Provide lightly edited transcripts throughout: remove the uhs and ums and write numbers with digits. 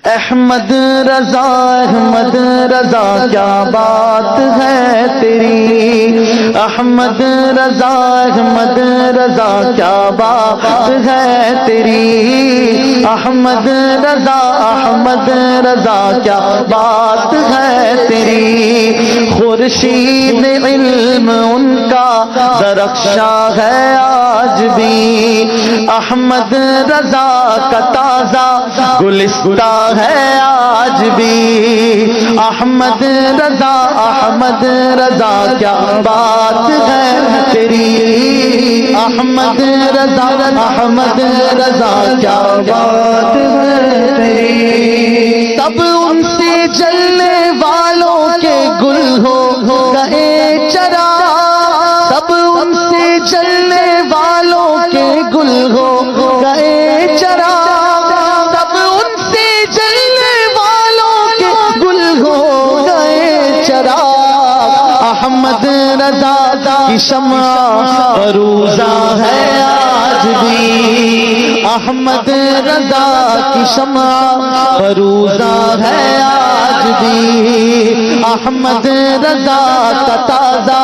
احمد رضا احمد رضا کیا بات ہے تیری، احمد رضا احمد رضا کیا بات ہے تیری، احمد رضا احمد رضا کیا بات ہے تیری، خورشید علم ان کا درخشاں ہے آج بھی، احمد رضا کا تازہ گلستہ ہے آج بھی، احمد رضا احمد رضا کیا بات ہے تیری، احمد رضا احمد رضا کیا بات ہے تیری، سب ان سے جلنے والوں کے گل ہو گئے چرا، سب ان سے جلنے والوں کے گل ہو گئے چرا، سب ان سے جلنے والوں کے گل ہو گئے چرا، احمد رضا کی شمع فروزہ ہے آج بھی، احمد رضا کی شمع فروزہ ہے آج بھی، احمد رضا کا تازہ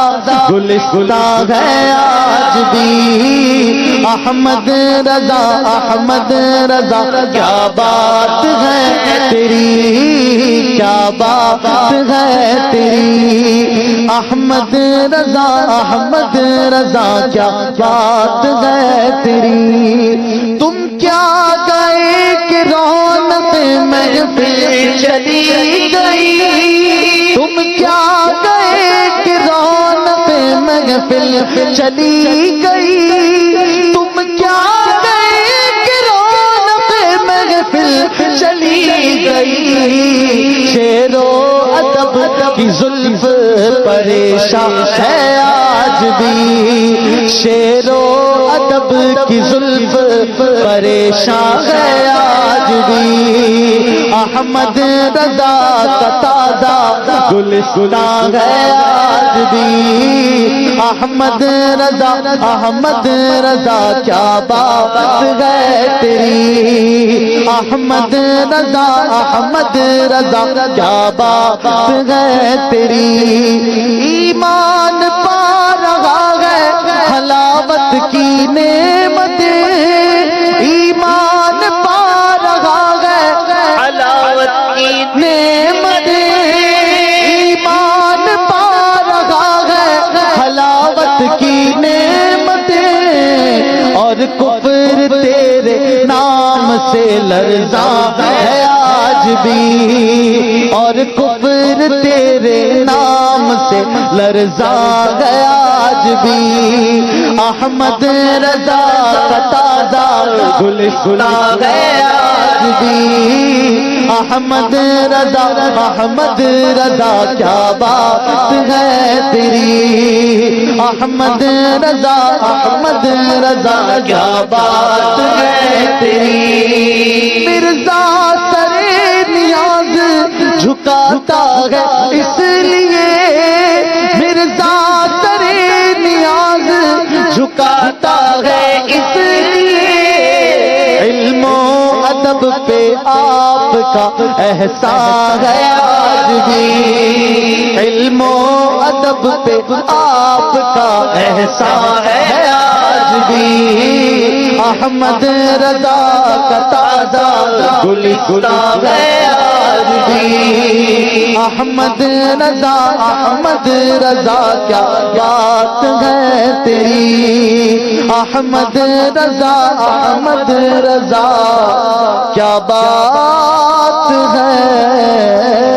گلستہ ہے آج بھی، احمد رضا احمد رضا کیا بات ہے تیری، کیا بات ہے تیری، احمد رضا احمد رضا کیا بات ہے تیری، تم کیا گئے کہ رونق محفل چلی گئی، تم کیا گئے کہ رونق محفل چلی گئی، تم کیا گئے کہ رونق محفل چلی گئی، شعر و ادب کی زلف پریشان ہے آج بھی، شعر و ادب کی زلف پریشان ہے آج بھی، احمد رضا کا تازہ گلستہ ہے آج بھی، احمد رضا احمد رضا کیا بات ہے تیری، احمد رضا احمد رضا کیا بات ہے تیری، ایمان پا رہا ہے حلاوت کی نعمتیں، ایمان پا رہا ہے حلاوت کی نعمتیں، ایمان پا رہا ہے حلاوت کی نعمتیں، اور کفر تیرے نام سے لرزاں ہے آج بھی، اور کفر تیرے نام سے لرزاں ہے آج بھی، احمد رضا کا تازہ گلستہ ہے آج بھی، احمد رضا احمد رضا کیا بات ہے تیری، احمد رضا احمد رضا کیا بات ہے تیری، مرزا سر نیاز جھکاتا ہے اس لیے، مرزا سر نیاز جھکاتا ہے اس لیے، علم و ادب پہ آپ کا احسان ہے آج بھی، علم و ادب پہ آپ کا احسان ہے آج بھی، احمد رضا کا تازہ گلستہ ہے آج بھی، احمد رضا احمد رضا کیا بات ہے تیری، احمد رضا احمد رضا کیا بات ہے